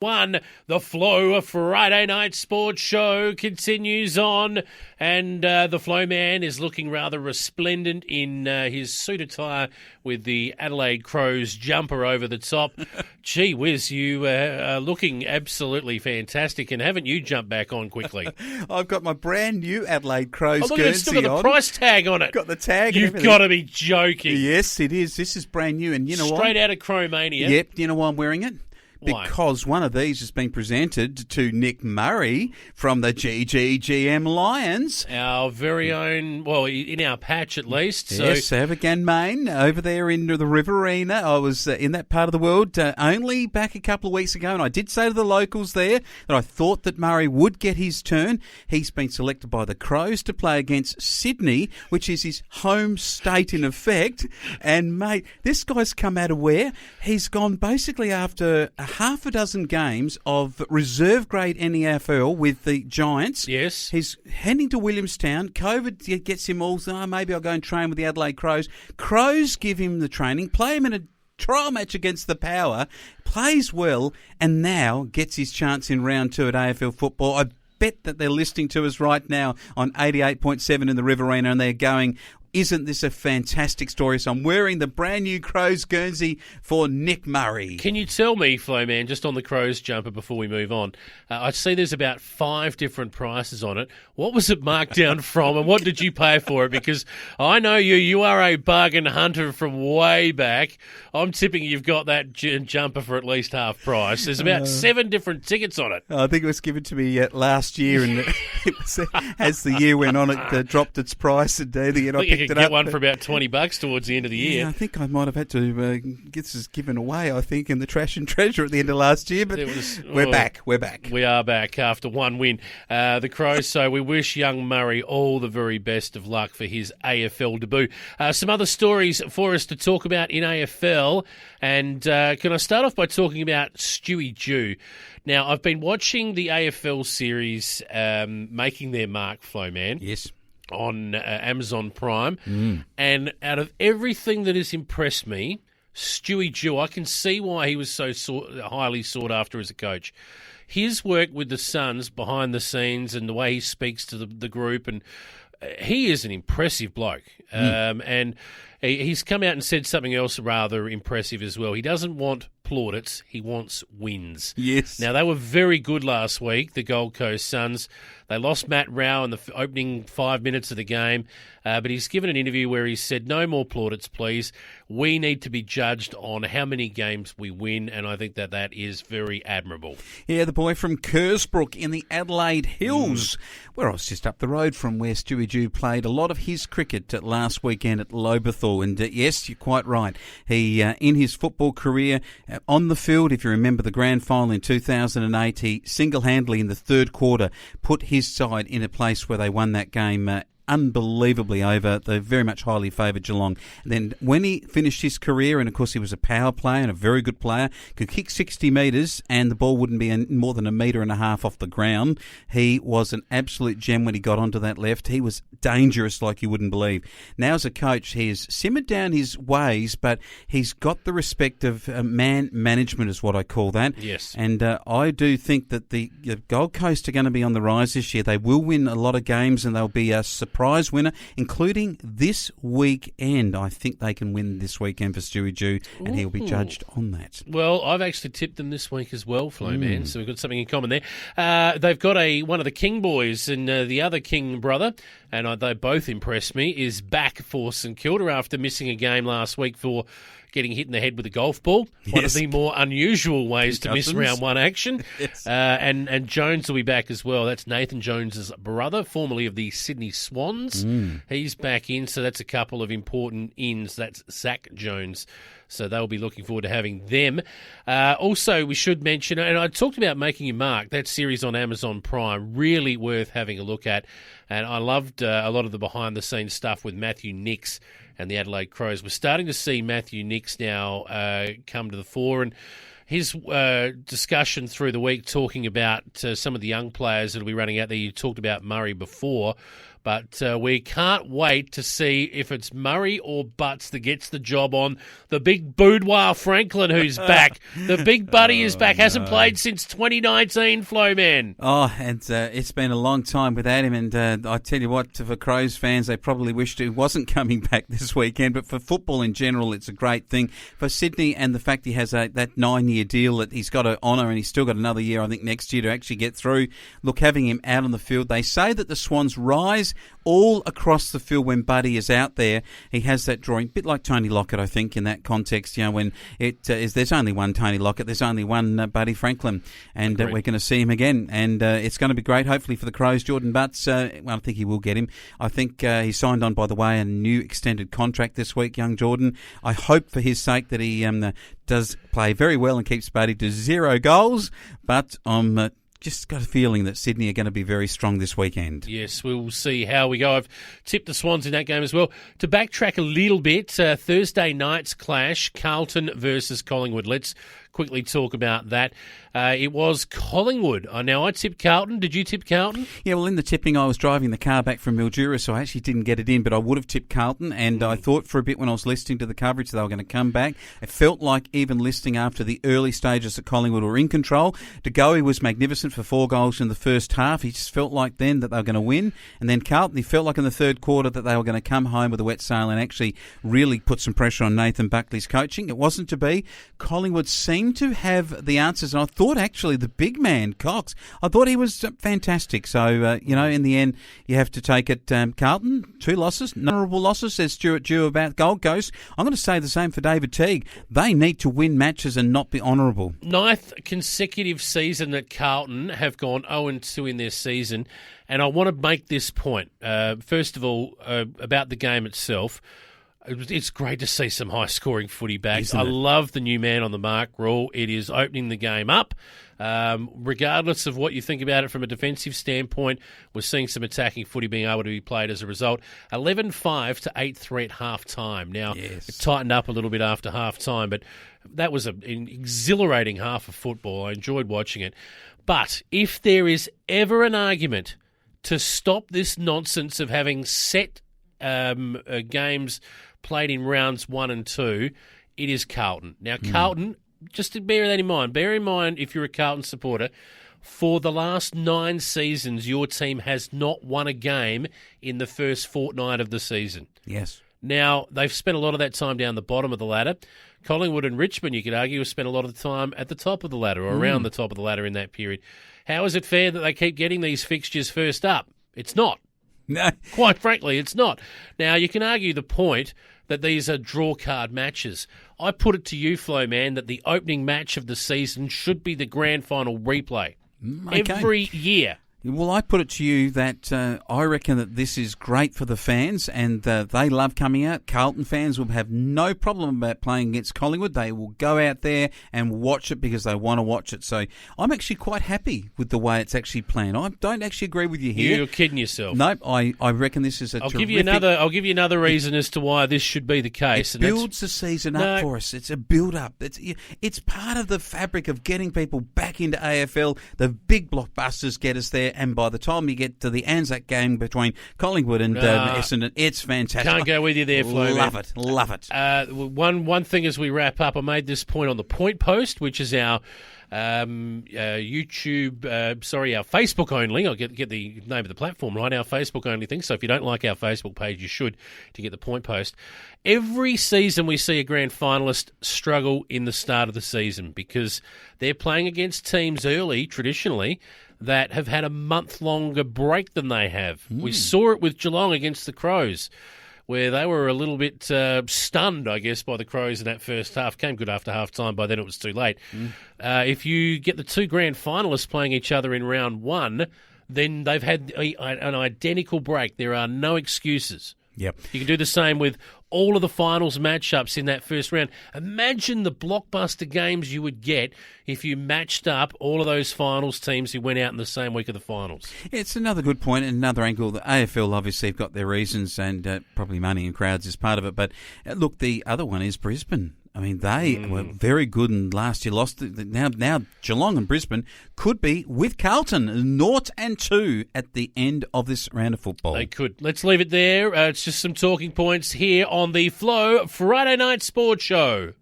One, the Flow, a Friday night sports show continues on, and the Flowman is looking rather resplendent in his suit attire with the Adelaide Crows jumper over the top. Gee whiz, you are looking absolutely fantastic, and haven't you jumped back on quickly? I've got my brand new Adelaide Crows Guernsey Guernsey it's still got the on. price tag on it. Got the tag. You've got to be joking. Yes, it is. This is brand new, and you know what? Straight out of Crowmania. Yep. Do you know why I'm wearing it? Why? Because one of these has been presented to Nick Murray from the GGGM Lions. Our very own, well, in our patch at least. Yes, have a Ganman over there in the Riverina. I was in that part of the world only back a couple of weeks ago, and I did say to the locals there that I thought that Murray would get his turn. He's been selected by the Crows to play against Sydney, which is his home state in effect. And, mate, this guy's come out of where? He's gone basically after half a dozen games of reserve grade in the AFL with the Giants. Yes. He's heading to Williamstown. COVID gets him all, maybe I'll go and train with the Adelaide Crows. Crows give him the training, play him in a trial match against the Power, plays well, and now gets his chance in round 2 at AFL football. I bet that they're listening to us right now on 88.7 in the Riverina, and they're going, isn't this a fantastic story? So I'm wearing the brand new Crows Guernsey for Nick Murray. Can you tell me, Flowman, just on the Crows jumper before we move on, I see there's about 5 different prices on it. What was it marked down from, and what did you pay for it? Because I know you are a bargain hunter from way back. I'm tipping you've got that jumper for at least half price. There's about 7 different tickets on it. I think it was given to me last year, and it was, as the year went on, it dropped its price, and I picked it get up. one for about $20 towards the end of the year. Yeah, I think I might have had to get this given away, I think, in the Trash and Treasure at the end of last year, but we're back. We're back. We are back after one win. The Crows, so we wish young Murray all the very best of luck for his AFL debut. Some other stories for us to talk about in AFL, and can I start off by talking about Stewie Dew? Now, I've been watching the AFL series Making Their Mark, Flowman. Yes. On Amazon Prime. And out of everything that has impressed me, Stewie Dew, I can see why he was so highly sought after as a coach. His work with the Suns behind the scenes and the way he speaks to the group, and he is an impressive bloke. And he's come out and said something else rather impressive as well. He doesn't want plaudits, he wants wins. Yes. Now, they were very good last week, the Gold Coast Suns. They lost Matt Rao in the opening 5 minutes of the game, but he's given an interview where he said, no more plaudits, please. We need to be judged on how many games we win, and I think that is very admirable. Yeah, the boy from Kersbrook in the Adelaide Hills, where I was just up the road from where Stewie Dew played a lot of his cricket last weekend at Lobethal. And yes, you're quite right. He, in his football career, on the field, if you remember the grand final in 2008, he single-handedly in the third quarter put his side in a place where they won that game unbelievably over the very much highly favoured Geelong. And then when he finished his career, and of course he was a power player and a very good player, could kick 60 metres and the ball wouldn't be more than 1.5 metres off the ground. He was an absolute gem when he got onto that left. He was dangerous like you wouldn't believe. Now as a coach, he's simmered down his ways, but he's got the respect of man management is what I call that. Yes. And I do think that the Gold Coast are going to be on the rise this year. They will win a lot of games, and they'll be a surprise winner, including this weekend. I think they can win this weekend for Stewie Dew, and he'll be judged on that. Well, I've actually tipped them this week as well, Flowman, so we've got something in common there. They've got one of the King boys, and the other King brother, and they both impressed me, is back for St Kilda after missing a game last week for getting hit in the head with a golf ball. One of the more unusual ways to miss round 1 action. Yes. And Jones will be back as well. That's Nathan Jones's brother, formerly of the Sydney Swans. He's back in, so that's a couple of important ins. That's Zach Jones. So they'll be looking forward to having them. Also, we should mention, and I talked about Making Your Mark, that series on Amazon Prime, really worth having a look at. And I loved a lot of the behind-the-scenes stuff with Matthew Nix and the Adelaide Crows. We're starting to see Matthew Nix now come to the fore, and his discussion through the week talking about some of the young players that will be running out there. You talked about Murray before, But we can't wait to see if it's Murray or Butts that gets the job on the big Boudoir Franklin, who's back. The big buddy is back. Hasn't played since 2019, Flowman. Oh, and it's been a long time without him. And I tell you what, for Crows fans, they probably wished he wasn't coming back this weekend. But for football in general, it's a great thing. For Sydney and the fact he has that 9-year deal that he's got to honour, and he's still got another year, I think, next year to actually get through. Look, having him out on the field, they say that the Swans rise all across the field when Buddy is out there. He has that drawing, a bit like Tony Lockett, I think, in that context. You know, when it is, there's only one Tony Lockett, there's only one Buddy Franklin, and we're going to see him again, and it's going to be great, hopefully, for the Crows. Jordan Butts, well, I think he will get him. I think he signed on, by the way, a new extended contract this week, young Jordan. I hope for his sake that he does play very well and keeps Buddy to 0 goals, but I'm just got a feeling that Sydney are going to be very strong this weekend. Yes, we'll see how we go. I've tipped the Swans in that game as well. To backtrack a little bit, Thursday night's clash, Carlton versus Collingwood. Let's quickly talk about that. It was Collingwood. Now, I tipped Carlton. Did you tip Carlton? Yeah, well, in the tipping, I was driving the car back from Mildura, so I actually didn't get it in, but I would have tipped Carlton, and I thought for a bit when I was listening to the coverage that they were going to come back. It felt like even listening after the early stages that Collingwood were in control. De Goey was magnificent for 4 goals in the first half. He just felt like then that they were going to win. And then Carlton, he felt like in the third quarter that they were going to come home with a wet sail and actually really put some pressure on Nathan Buckley's coaching. It wasn't to be. Collingwood seemed to have the answers, and I thought actually the big man, Cox, I thought he was fantastic. So, in the end, you have to take it. Carlton, 2 losses, honourable losses, says Stuart Dew about Gold Coast. I'm going to say the same for David Teague. They need to win matches and not be honourable. 9th consecutive season that Carlton have gone 0-2 in their season, and I want to make this point. First of all, about the game itself. It's great to see some high-scoring footy back. I love the new man on the mark rule. It is opening the game up. Regardless of what you think about it from a defensive standpoint, we're seeing some attacking footy being able to be played as a result. 11-5 to 8-3 at half-time. Now, It tightened up a little bit after half-time, but that was an exhilarating half of football. I enjoyed watching it. But if there is ever an argument to stop this nonsense of having set games played in rounds 1 and 2, it is Carlton. Now, Carlton, just to bear that in mind, if you're a Carlton supporter, for the last 9 seasons, your team has not won a game in the first fortnight of the season. Yes. Now, they've spent a lot of that time down the bottom of the ladder. Collingwood and Richmond, you could argue, have spent a lot of the time at the top of the ladder or around the top of the ladder in that period. How is it fair that they keep getting these fixtures first up? It's not. No. Quite frankly, it's not. Now, you can argue the point that these are draw card matches. I put it to you, Flo, man, that the opening match of the season should be the grand final replay. Every year. Well, I put it to you that I reckon that this is great for the fans, and they love coming out. Carlton fans will have no problem about playing against Collingwood. They will go out there and watch it because they want to watch it. So I'm actually quite happy with the way it's actually planned. I don't actually agree with you here. You're kidding yourself. Nope, I reckon this is a terrific... I'll give you another reason as to why this should be the case. It builds the season up for us. It's a build-up. It's part of the fabric of getting people back into AFL. The big blockbusters get us there. And by the time you get to the Anzac game between Collingwood and Essendon, it's fantastic. Can't go with you there, Flo. Love it. One thing as we wrap up, I made this point on the Point Post, which is our our Facebook only. I'll get the name of the platform right, our Facebook only thing. So if you don't like our Facebook page, you should to get the Point Post. Every season we see a grand finalist struggle in the start of the season because they're playing against teams early, traditionally, that have had a month longer break than they have. We saw it with Geelong against the Crows, where they were a little bit stunned, I guess, by the Crows in that first half. Came good after half-time. By then it was too late. If you get the 2 grand finalists playing each other in round 1, then they've had an identical break. There are no excuses. Yep. You can do the same with all of the finals matchups in that first round. Imagine the blockbuster games you would get if you matched up all of those finals teams who went out in the same week of the finals. It's another good point and another angle. The AFL obviously have got their reasons and probably money and crowds is part of it. But look, the other one is Brisbane. I mean, they were very good and last year lost. Now Geelong and Brisbane could be with Carlton 0-2 at the end of this round of football. They could. Let's leave it there. It's just some talking points here on the Flow Friday Night Sports Show.